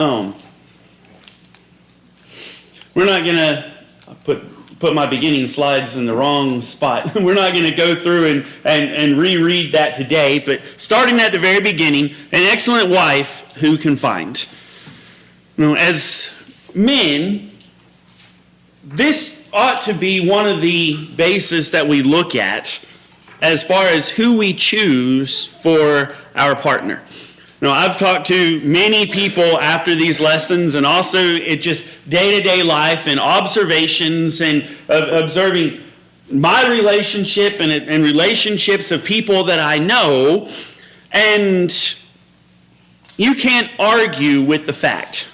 We're not going to put my beginning slides in the wrong spot. We're not going to go through and reread that today, but starting at the very beginning, an excellent wife who can find. As men, this ought to be one of the bases that we look at as far as who we choose for our partner. I've talked to many people after these lessons, and also it just day-to-day life and observations and observing my relationship and relationships of people that I know, and you can't argue with the fact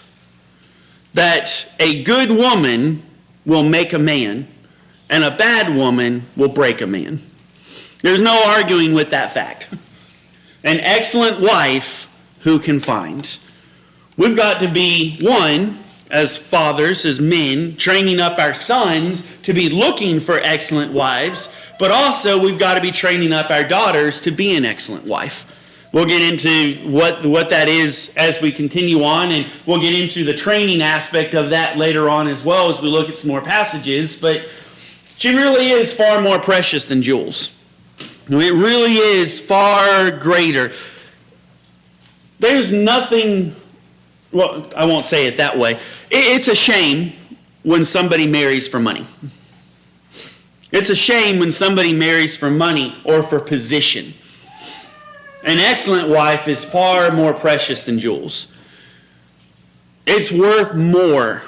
that a good woman will make a man and a bad woman will break a man. There's no arguing with that fact. An excellent wife who can find. We've got to be, one, as fathers, as men, training up our sons to be looking for excellent wives, but also we've got to be training up our daughters to be an excellent wife. We'll get into what that is as we continue on, and we'll get into the training aspect of that later on as well as we look at some more passages, but she really is far more precious than jewels. It really is far greater. There's nothing, well, I won't say it that way. It's a shame when somebody marries for money. It's a shame when somebody marries for money or for position. An excellent wife is far more precious than jewels. It's worth more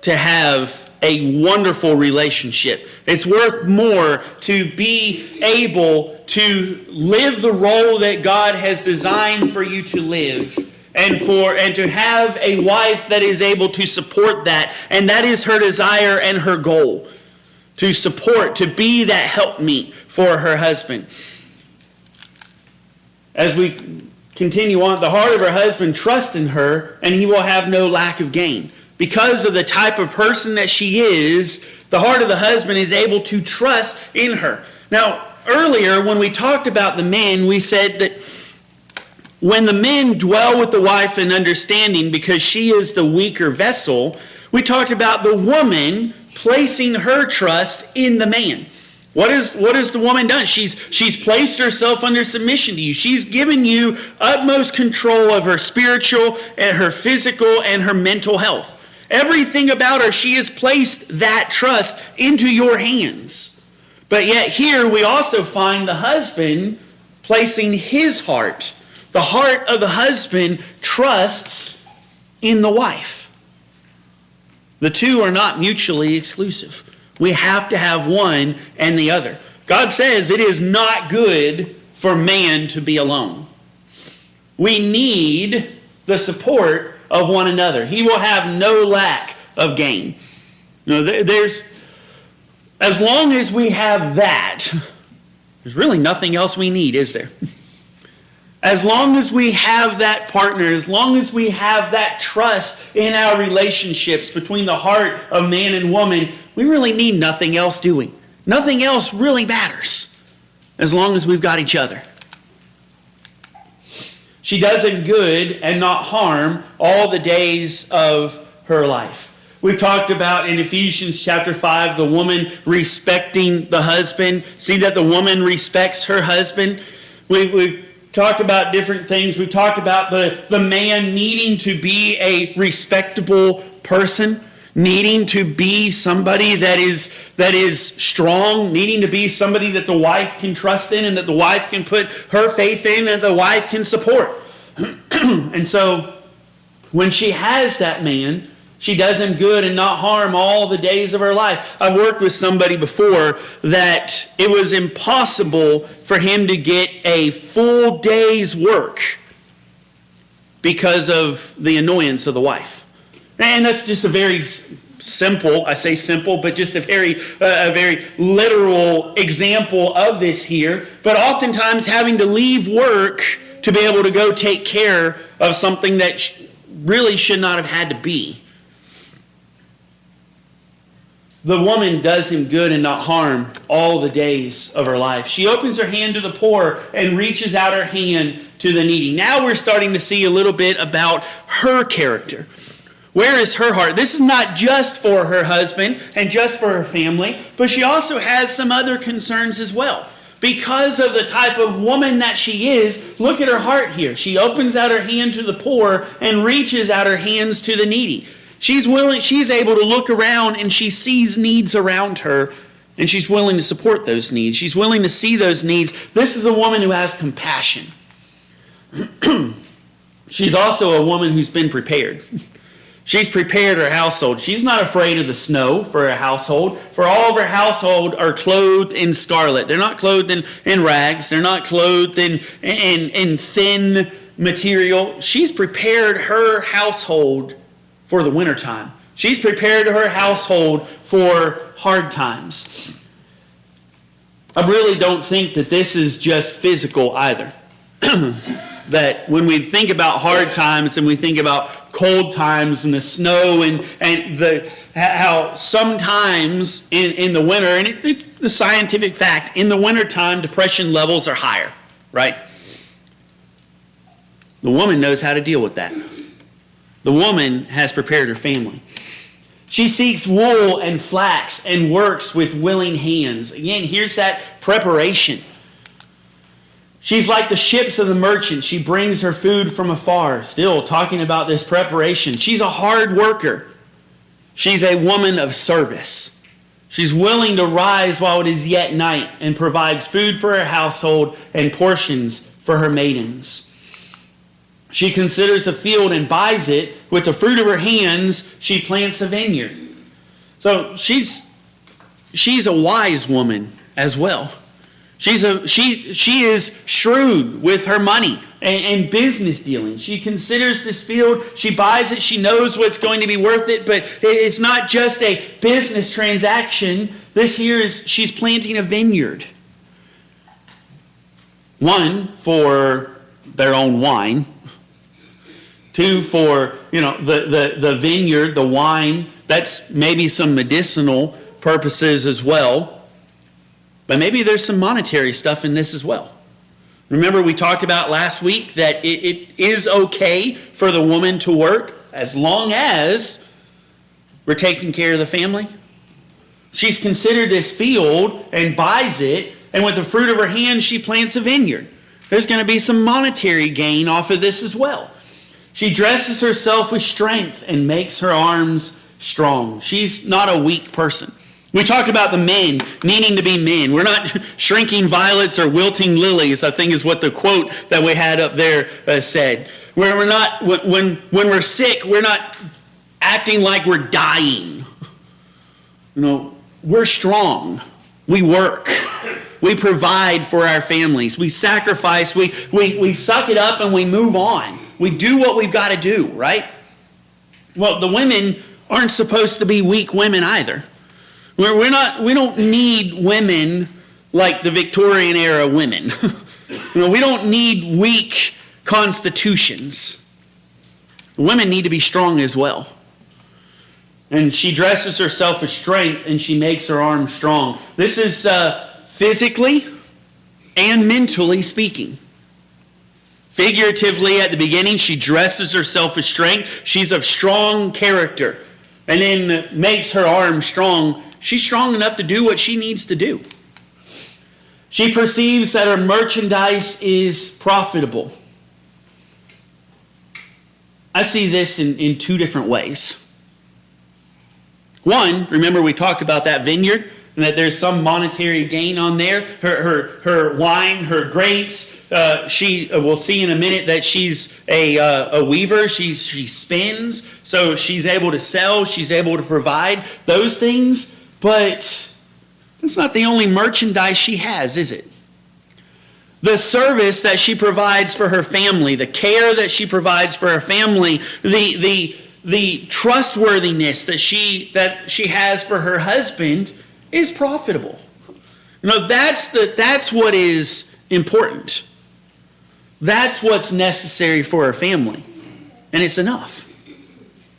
to have a wonderful relationship. It's worth more to be able to live the role that God has designed for you to live, and to have a wife that is able to support that, and that is her desire and her goal, to support, to be that helpmeet for her husband. As we continue on, the heart of her husband trusts in her, and he will have no lack of gain. Because of the type of person that she is, the heart of the husband is able to trust in her. Now, earlier when we talked about the men, we said that when the men dwell with the wife in understanding because she is the weaker vessel, we talked about the woman placing her trust in the man. What has the woman done? She's placed herself under submission to you. She's given you utmost control of her spiritual and her physical and her mental health. Everything about her, she has placed that trust into your hands. But yet here we also find the husband placing his heart. The heart of the husband trusts in the wife. The two are not mutually exclusive. We have to have one and the other. God says it is not good for man to be alone. We need the support of one another. He will have no lack of gain. As long as we have that, there's really nothing else we need, is there? As long as we have that partner, as long as we have that trust in our relationships between the heart of man and woman, we really need nothing else, do we? Nothing else really matters as long as we've got each other. She does him good and not harm all the days of her life. We've talked about in Ephesians chapter 5, the woman respecting the husband. See that the woman respects her husband. We've talked about different things. We've talked about the man needing to be a respectable person, needing to be somebody that is strong, needing to be somebody that the wife can trust in and that the wife can put her faith in and the wife can support. And so when she has that man, she does him good and not harm all the days of her life. I've worked with somebody before that it was impossible for him to get a full day's work because of the annoyance of the wife. And that's just a very simple, I say simple, but just a very literal example of this here. But oftentimes having to leave work to be able to go take care of something that really should not have had to be. The woman does him good and not harm all the days of her life. She opens her hand to the poor and reaches out her hand to the needy. Now we're starting to see a little bit about her character. Where is her heart? This is not just for her husband and just for her family, but she also has some other concerns as well. Because of the type of woman that she is, look at her heart here. She opens out her hand to the poor and reaches out her hands to the needy. She's able to look around and she sees needs around her, and she's willing to support those needs. She's willing to see those needs. This is a woman who has compassion. She's also a woman who's been prepared. She's prepared her household. She's not afraid of the snow for her household. For all of her household are clothed in scarlet. They're not clothed in rags. They're not clothed in thin material. She's prepared her household for the wintertime. She's prepared her household for hard times. I really don't think that this is just physical either. That when we think about hard times and we think about cold times and the snow and how sometimes in the winter, and it's the scientific fact, in the wintertime depression levels are higher, right? The woman knows how to deal with that. The woman has prepared her family. She seeks wool and flax and works with willing hands. Again, here's that preparation. She's like the ships of the merchant. She brings her food from afar. Still talking about this preparation. She's a hard worker. She's a woman of service. She's willing to rise while it is yet night and provides food for her household and portions for her maidens. She considers a field and buys it. With the fruit of her hands, she plants a vineyard. So she's a wise woman as well. She is shrewd with her money and business dealings. She considers this field, she buys it, she knows what's going to be worth it, but it's not just a business transaction. This here is, she's planting a vineyard. One, for their own wine. Two, for the vineyard, the wine. That's maybe some medicinal purposes as well. But maybe there's some monetary stuff in this as well. Remember we talked about last week that it is okay for the woman to work as long as we're taking care of the family. She's considered this field and buys it, and with the fruit of her hand she plants a vineyard. There's going to be some monetary gain off of this as well. She dresses herself with strength and makes her arms strong. She's not a weak person. We talked about the men needing to be men. We're not shrinking violets or wilting lilies, I think is what the quote that we had up there said. Where we're not, when we're sick, we're not acting like we're dying. We're strong. We work. We provide for our families. We sacrifice. We suck it up and we move on. We do what we've got to do, right? Well, the women aren't supposed to be weak women either. We don't need women like the Victorian era women. We don't need weak constitutions. Women need to be strong as well. And she dresses herself with strength and she makes her arms strong. This is physically and mentally speaking. Figuratively, at the beginning, she dresses herself with strength. She's of strong character. And then makes her arms strong. She's strong enough to do what she needs to do. She perceives that her merchandise is profitable. I see this in two different ways. One, remember we talked about that vineyard and that there's some monetary gain on there. Her wine, her grapes. We'll see in a minute that she's a weaver. She spins, so she's able to sell. She's able to provide those things. But it's not the only merchandise she has, is it? The service that she provides for her family, the care that she provides for her family, the trustworthiness that she has for her husband is profitable. That's what is important. That's what's necessary for her family. And it's enough.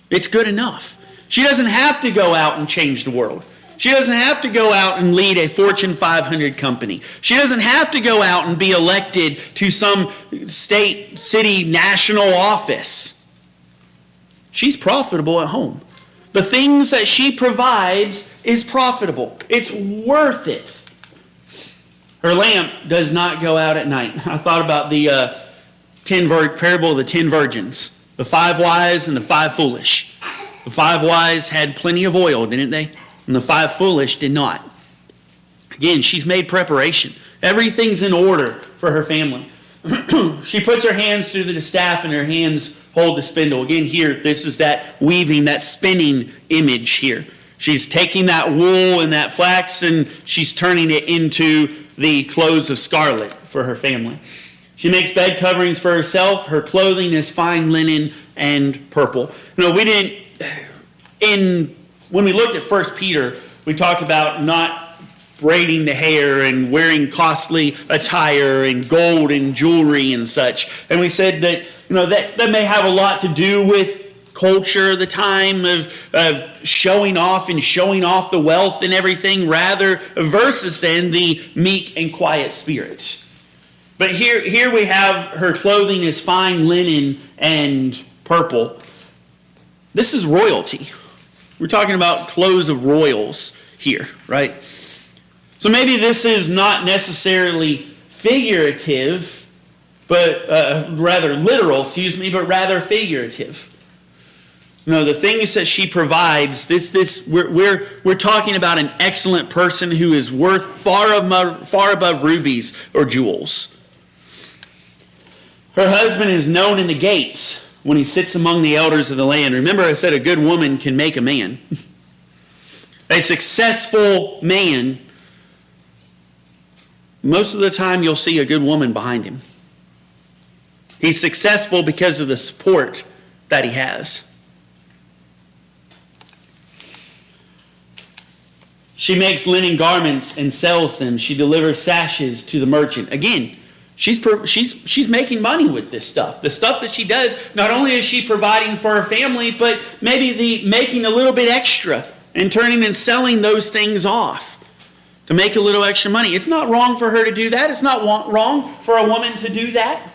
It's good enough. She doesn't have to go out and change the world. She doesn't have to go out and lead a Fortune 500 company. She doesn't have to go out and be elected to some state, city, national office. She's profitable at home. The things that she provides is profitable. It's worth it. Her lamp does not go out at night. I thought about the parable of the 10 virgins, the 5 wise and the 5 foolish. The 5 wise had plenty of oil, didn't they? And the 5 foolish did not. Again, she's made preparation. Everything's in order for her family. She puts her hands through the staff and her hands hold the spindle. Again, here, this is that weaving, that spinning image here. She's taking that wool and that flax and she's turning it into the clothes of scarlet for her family. She makes bed coverings for herself. Her clothing is fine linen and purple. When we looked at 1 Peter, we talked about not braiding the hair and wearing costly attire and gold and jewelry and such. And we said that that may have a lot to do with culture of the time of showing off the wealth and everything, rather versus then the meek and quiet spirit. But here we have her clothing is fine linen and purple. This is royalty. We're talking about clothes of royals here, right? So maybe this is not necessarily figurative, but rather literal, but rather figurative. The things that she provides, we're talking about an excellent person who is worth far above rubies or jewels. Her husband is known in the gates when he sits among the elders of the land. Remember, I said a good woman can make a man. A successful man, most of the time you'll see a good woman behind him. He's successful because of the support that he has. She makes linen garments and sells them. She delivers sashes to the merchant. Again, she's making money with this stuff. The stuff that she does, not only is she providing for her family, but maybe making a little bit extra and turning and selling those things off to make a little extra money. It's not wrong for her to do that. It's not wrong for a woman to do that.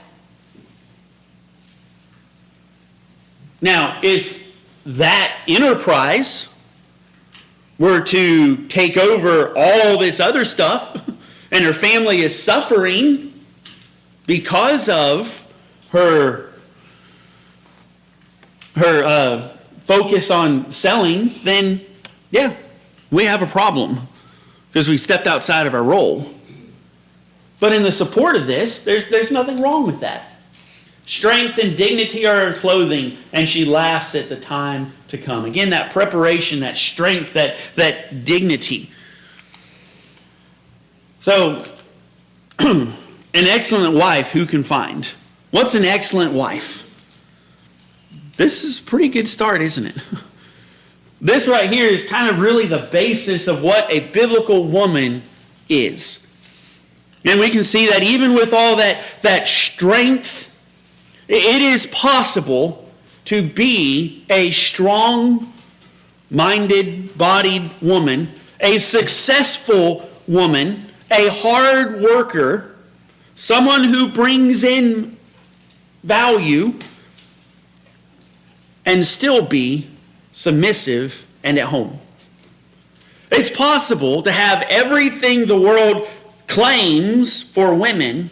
Now, if that enterprise were to take over all this other stuff and her family is suffering because of her focus on selling, then yeah, we have a problem because we stepped outside of our role. But in the support of this, there's nothing wrong with that. Strength and dignity are her clothing, and she laughs at the time to come. Again, that preparation, that strength, that dignity. So, an excellent wife, who can find? What's an excellent wife? This is a pretty good start, isn't it? This right here is kind of really the basis of what a biblical woman is. And we can see that even with all that strength, it is possible to be a strong-minded, bodied woman, a successful woman, a hard worker, someone who brings in value, and still be submissive and at home. It's possible to have everything the world claims for women,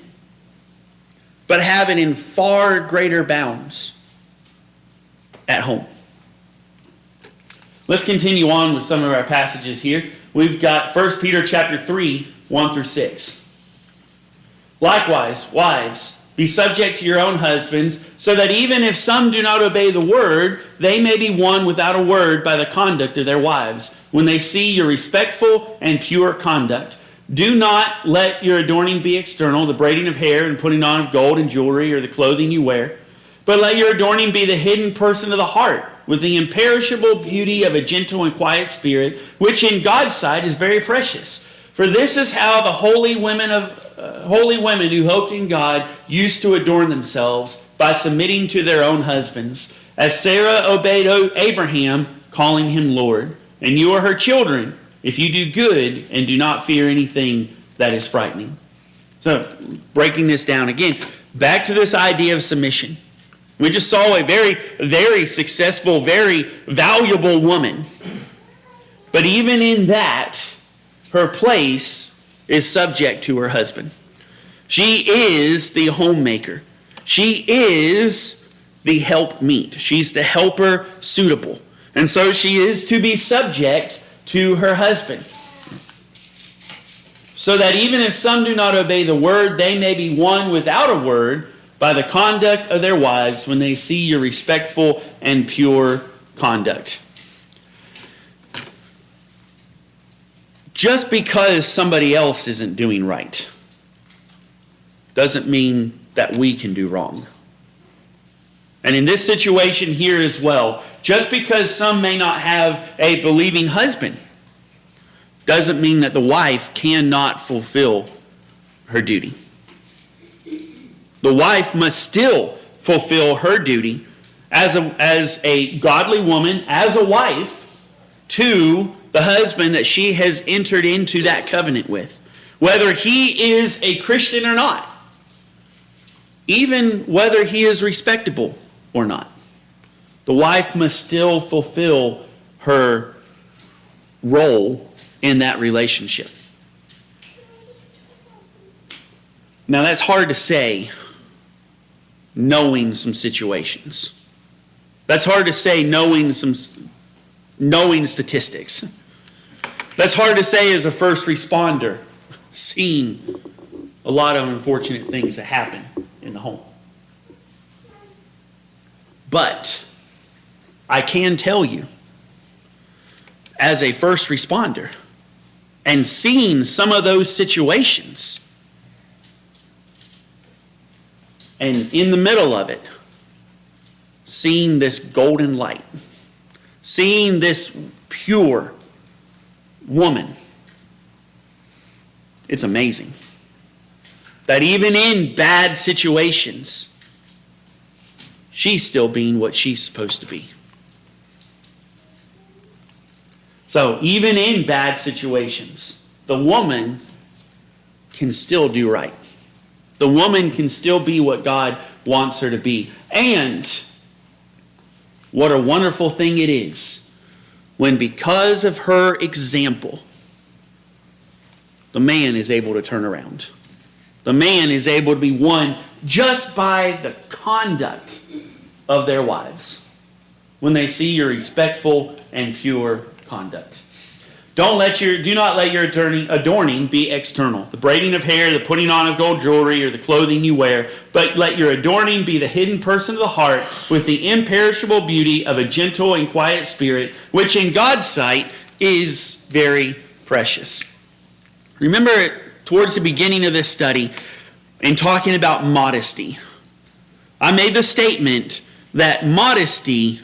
but have it in far greater bounds at home. Let's continue on with some of our passages here. We've got 1 Peter chapter 3, 1 through 6. Likewise, wives, be subject to your own husbands, so that even if some do not obey the word, they may be won without a word by the conduct of their wives, when they see your respectful and pure conduct. Do not let your adorning be external, the braiding of hair and putting on of gold and jewelry or the clothing you wear, but let your adorning be the hidden person of the heart, with the imperishable beauty of a gentle and quiet spirit, which in God's sight is very precious. For this is how the holy women who hoped in God used to adorn themselves, by submitting to their own husbands, as Sarah obeyed Abraham, calling him Lord. And you are her children, if you do good and do not fear anything that is frightening. So, breaking this down again, back to this idea of submission. We just saw a very, very successful, very valuable woman. But even in that, her place is subject to her husband. She is the homemaker. She is the helpmeet. She's the helper suitable. And so she is to be subject to her husband. So that even if some do not obey the word, they may be won without a word by the conduct of their wives when they see your respectful and pure conduct. Just because somebody else isn't doing right doesn't mean that we can do wrong. And in this situation here as well, just because some may not have a believing husband doesn't mean that the wife cannot fulfill her duty. The wife must still fulfill her duty as a godly woman, as a wife, to the husband that she has entered into that covenant with, whether he is a Christian or not, even whether he is respectable or not. The wife must still fulfill her role in that relationship. Now that's hard to say, knowing some situations. That's hard to say, knowing statistics. That's hard to say as a first responder, seeing a lot of unfortunate things that happen in the home. But I can tell you, as a first responder, and seeing some of those situations, and in the middle of it, seeing this golden light, seeing this pure woman, it's amazing that even in bad situations, she's still being what she's supposed to be. So even in bad situations, the woman can still do right. The woman can still be what God wants her to be. And what a wonderful thing it is when, because of her example, the man is able to turn around. The man is able to be won just by the conduct of their wives when they see your respectful and pure conduct. Do not let your adorning be external, the braiding of hair, the putting on of gold jewelry, or the clothing you wear, but let your adorning be the hidden person of the heart with the imperishable beauty of a gentle and quiet spirit, which in God's sight is very precious. Remember, towards the beginning of this study, in talking about modesty, I made the statement that modesty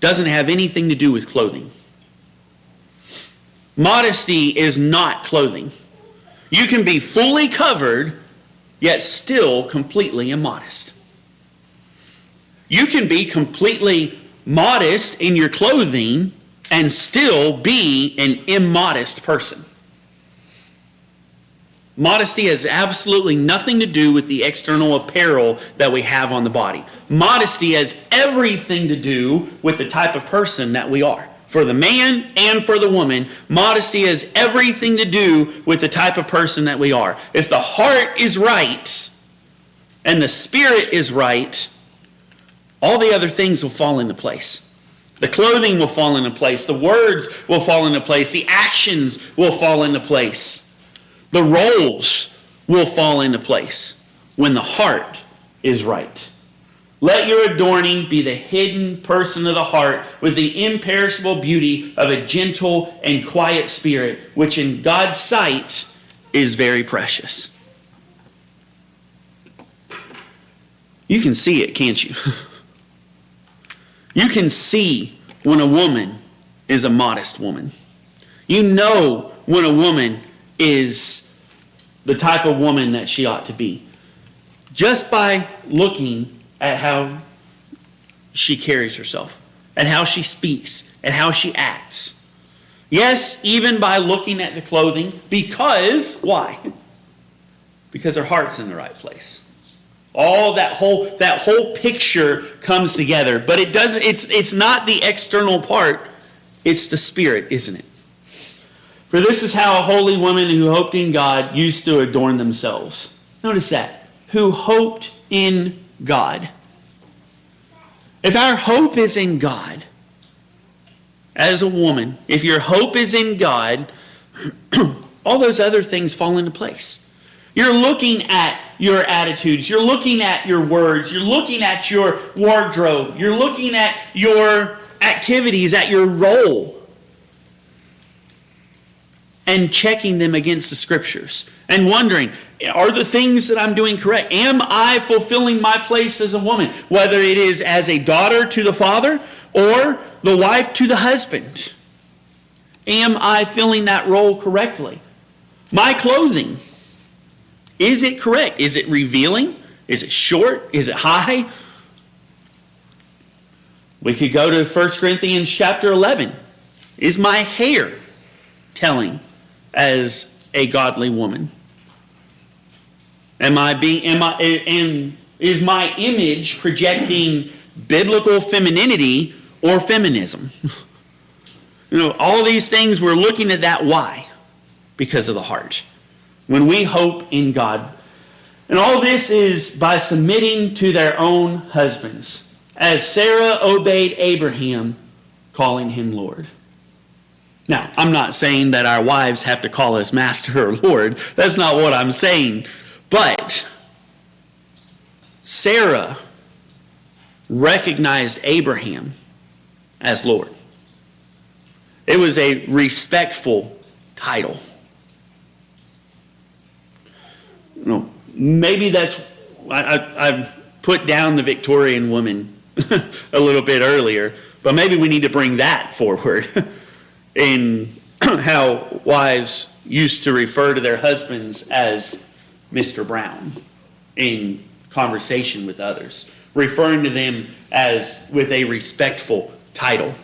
doesn't have anything to do with clothing. Modesty is not clothing. You can be fully covered, yet still completely immodest. You can be completely modest in your clothing and still be an immodest person. Modesty has absolutely nothing to do with the external apparel that we have on the body. Modesty has everything to do with the type of person that we are. For the man and for the woman, modesty has everything to do with the type of person that we are. If the heart is right and the spirit is right, all the other things will fall into place. The clothing will fall into place. The words will fall into place. The actions will fall into place. The roles will fall into place when the heart is right. Let your adorning be the hidden person of the heart with the imperishable beauty of a gentle and quiet spirit, which in God's sight is very precious. You can see it, can't you? You can see when a woman is a modest woman. You know when a woman is the type of woman that she ought to be, just by looking at how she carries herself, and how she speaks, and how she acts. Yes, even by looking at the clothing, because, why? Because her heart's in the right place. All that whole picture comes together, but it's not the external part, it's the spirit, isn't it? For this is how a holy woman who hoped in God used to adorn themselves. Notice that. Who hoped in God. If our hope is in God, as a woman, if your hope is in God, all those other things fall into place. You're looking at your attitudes. You're looking at your words. You're looking at your wardrobe. You're looking at your activities, at your role, and checking them against the Scriptures and wondering, are the things that I'm doing correct? Am I fulfilling my place as a woman? Whether it is as a daughter to the father or the wife to the husband. Am I filling that role correctly? My clothing, is it correct? Is it revealing? Is it short? Is it high? We could go to 1 Corinthians chapter 11. Is my hair telling as a godly woman? Is my image projecting biblical femininity or feminism? All these things, we're looking at that. Why? Because of the heart. When we hope in God. And all this is by submitting to their own husbands, as Sarah obeyed Abraham, calling him Lord. Now, I'm not saying that our wives have to call us Master or Lord. That's not what I'm saying. But Sarah recognized Abraham as Lord. It was a respectful title. Maybe that's, I've put down the Victorian woman a little bit earlier, but maybe we need to bring that forward in how wives used to refer to their husbands as Mr. Brown in conversation with others, referring to them as with a respectful title.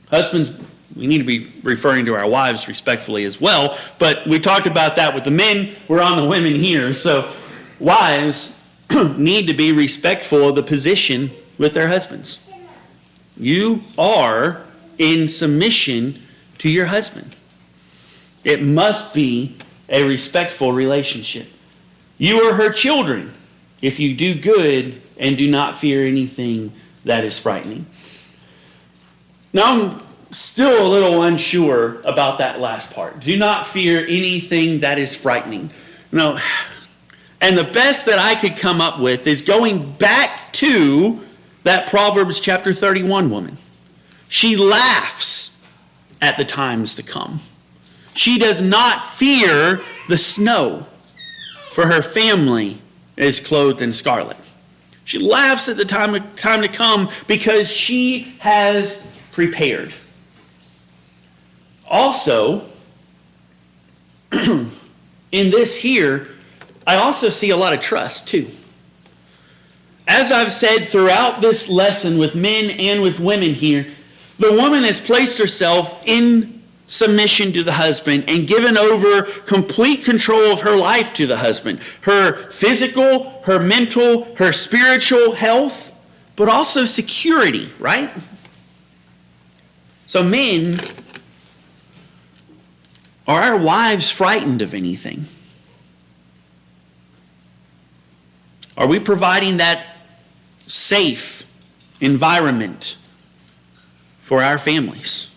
Husbands, we need to be referring to our wives respectfully as well, but we talked about that with the men. We're on the women here. So wives need to be respectful of the position with their husbands. You are in submission to your husband. It must be a respectful relationship. You are her children if you do good and do not fear anything that is frightening. Now, I'm still a little unsure about that last part. Do not fear anything that is frightening. And the best that I could come up with is going back to that Proverbs chapter 31 woman. She laughs at the times to come. She does not fear the snow, for her family is clothed in scarlet. She laughs at the time to come because she has prepared. Also, in this here, I also see a lot of trust too. As I've said throughout this lesson with men and with women here, the woman has placed herself in submission to the husband and given over complete control of her life to the husband. Her physical, her mental, her spiritual health, but also security, right? So men, are our wives frightened of anything? Are we providing that safe environment for our families?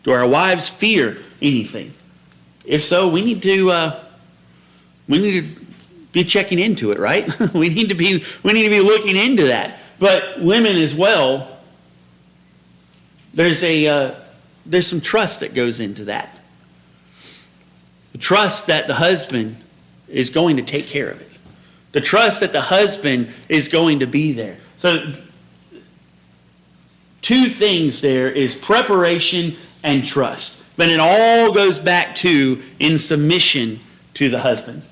Do our wives fear anything? If so, we need to be checking into it, right? we need to be looking into that. But women as well, there's some trust that goes into that. The trust that the husband is going to take care of it. The trust that the husband is going to be there. So, two things there is preparation and trust. But it all goes back to in submission to the husband.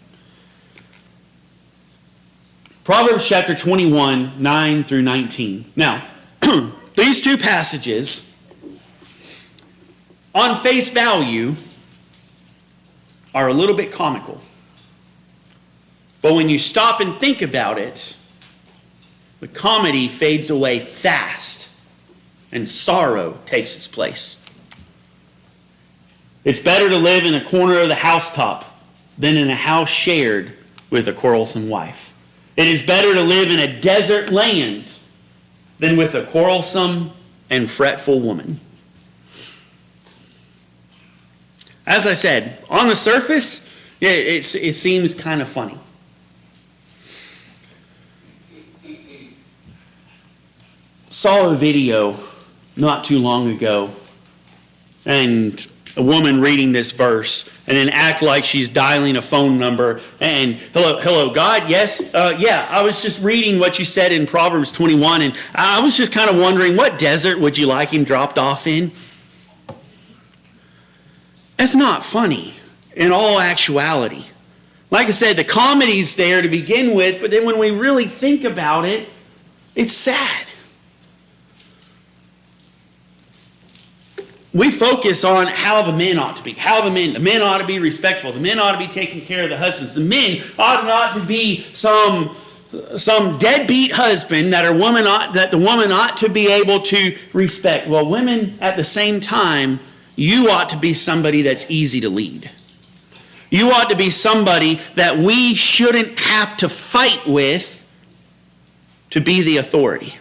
Proverbs chapter 21, 9 through 19. Now, these two passages on face value, are a little bit comical. But when you stop and think about it, the comedy fades away fast and sorrow takes its place. It's better to live in a corner of the housetop than in a house shared with a quarrelsome wife. It is better to live in a desert land than with a quarrelsome and fretful woman. As I said, on the surface, it seems kind of funny. Saw a video not too long ago, and a woman reading this verse, and then act like she's dialing a phone number, and hello, God, yes, yeah, I was just reading what you said in Proverbs 21, and I was just kind of wondering, what desert would you like him dropped off in? That's not funny in all actuality. Like I said, the comedy's there to begin with, but then when we really think about it, it's sad. We focus on how the men ought to be. The men ought to be respectful. The men ought to be taking care of the husbands. The men ought not to be some deadbeat husband that the woman ought to be able to respect. Well, women, at the same time, you ought to be somebody that's easy to lead. You ought to be somebody that we shouldn't have to fight with to be the authority.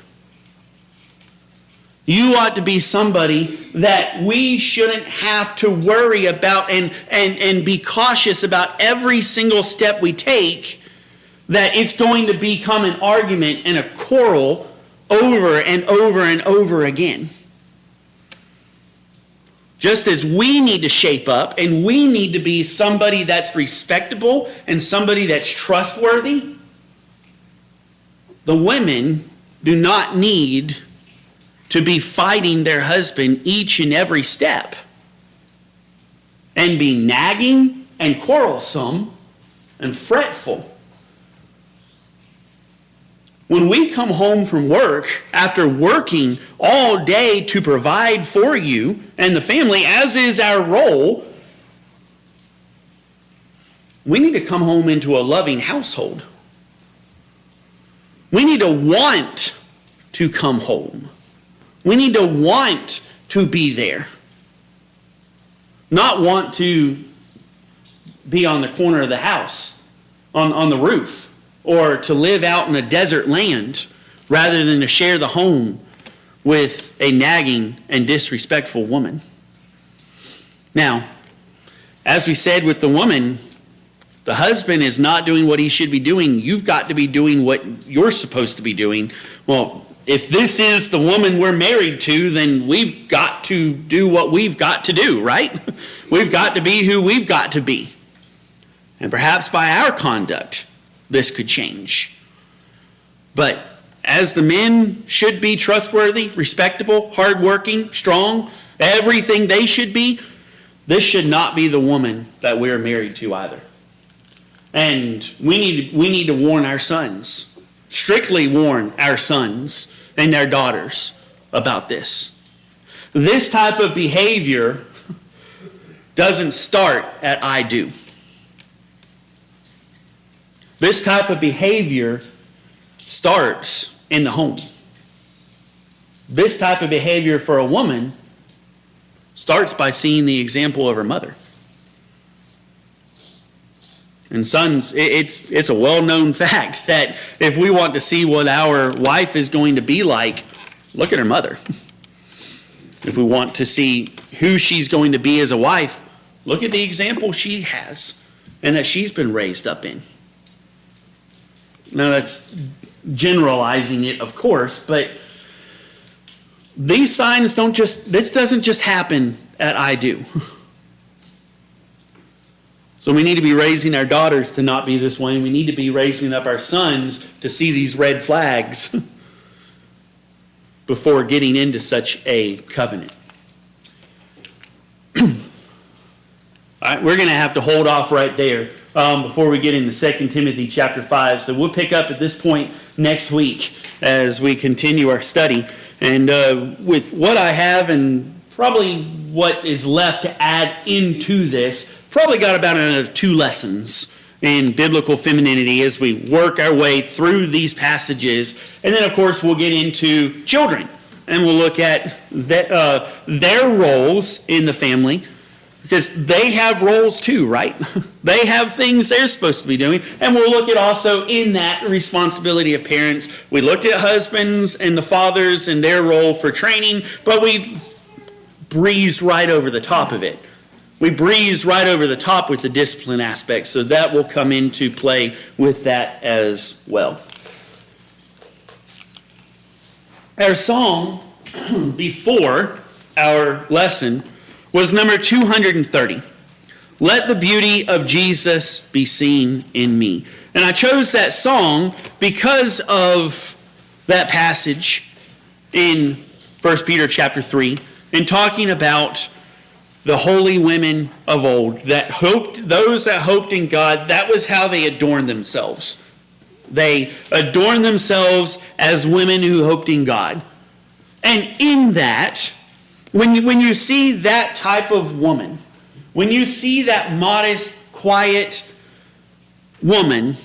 You ought to be somebody that we shouldn't have to worry about and be cautious about every single step we take, that it's going to become an argument and a quarrel over and over and over again. Just as we need to shape up and we need to be somebody that's respectable and somebody that's trustworthy, the women do not need to be fighting their husband each and every step and be nagging and quarrelsome and fretful. When we come home from work after working all day to provide for you and the family, as is our role, we need to come home into a loving household. We need to want to come home. We need to want to be there. Not want to be on the corner of the house, on the roof, or to live out in a desert land rather than to share the home with a nagging and disrespectful woman. Now, as we said with the woman, the husband is not doing what he should be doing. You've got to be doing what you're supposed to be doing. Well, if this is the woman we're married to, then we've got to do what we've got to do, right? We've got to be who we've got to be. And perhaps by our conduct, this could change. But as the men should be trustworthy, respectable, hardworking, strong, everything they should be, this should not be the woman that we're married to either. And we need to warn our sons. Strictly warn our sons and their daughters about this. This type of behavior doesn't start at I do. This type of behavior starts in the home. This type of behavior for a woman starts by seeing the example of her mother. And sons, it's a well-known fact that if we want to see what our wife is going to be like, look at her mother. If we want to see who she's going to be as a wife, look at the example she has and that she's been raised up in. Now that's generalizing it, of course, but these signs this doesn't just happen at I do. So we need to be raising our daughters to not be this way. We need to be raising up our sons to see these red flags before getting into such a covenant. All right, we're going to have to hold off right there before we get into 2 Timothy chapter 5. So we'll pick up at this point next week as we continue our study. And with what I have and probably what is left to add into this, probably got about another 2 lessons in biblical femininity as we work our way through these passages. And then, of course, we'll get into children, and we'll look at their roles in the family, because they have roles too, right? They have things they're supposed to be doing. And we'll look at also in that responsibility of parents. We looked at husbands and the fathers and their role for training, but we breezed right over the top of it. We breezed right over the top with the discipline aspect, so that will come into play with that as well. Our song before our lesson was number 230. Let the beauty of Jesus be seen in me. And I chose that song because of that passage in 1 Peter chapter 3, and talking about the holy women of old that hoped, those that hoped in God, that was how they adorned themselves. They adorned themselves as women who hoped in God. And in that, when you see that type of woman, when you see that modest, quiet woman,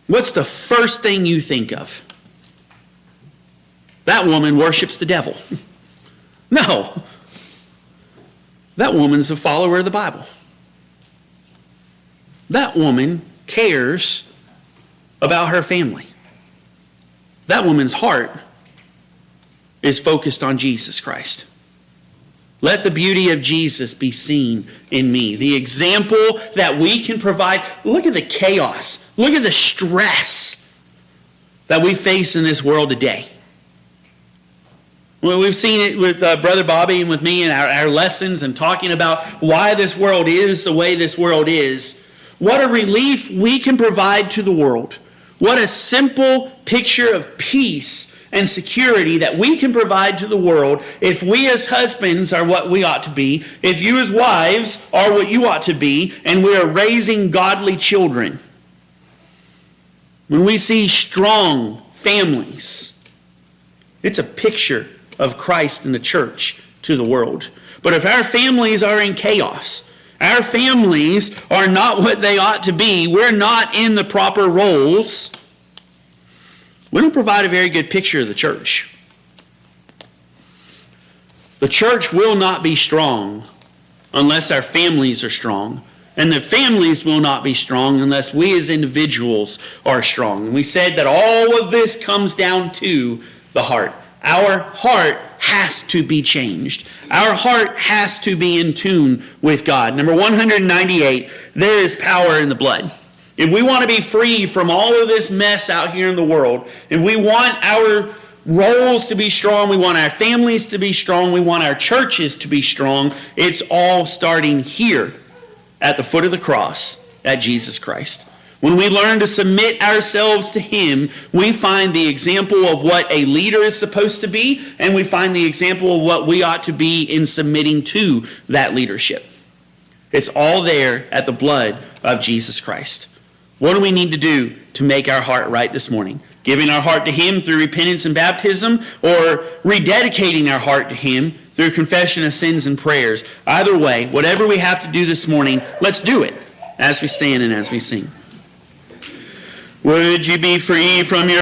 what's the first thing you think of? That woman worships the devil. No. That woman's a follower of the Bible. That woman cares about her family. That woman's heart is focused on Jesus Christ. Let the beauty of Jesus be seen in me. The example that we can provide. Look at the chaos. Look at the stress that we face in this world today. Well, we've seen it with Brother Bobby and with me in our lessons and talking about why this world is the way this world is. What a relief we can provide to the world. What a simple picture of peace and security that we can provide to the world if we as husbands are what we ought to be, if you as wives are what you ought to be, and we are raising godly children. When we see strong families, it's a picture of Christ and the church to the world. But if our families are in chaos, our families are not what they ought to be, we're not in the proper roles, we don't provide a very good picture of the church. The church will not be strong unless our families are strong. And the families will not be strong unless we as individuals are strong. And we said that all of this comes down to the heart. Our heart has to be changed. Our heart has to be in tune with God. Number 198, there is power in the blood. If we want to be free from all of this mess out here in the world, if we want our roles to be strong, we want our families to be strong, we want our churches to be strong, it's all starting here at the foot of the cross at Jesus Christ. When we learn to submit ourselves to Him, we find the example of what a leader is supposed to be, and we find the example of what we ought to be in submitting to that leadership. It's all there at the blood of Jesus Christ. What do we need to do to make our heart right this morning? Giving our heart to Him through repentance and baptism, or rededicating our heart to Him through confession of sins and prayers? Either way, whatever we have to do this morning, let's do it as we stand and as we sing. Would you be free from your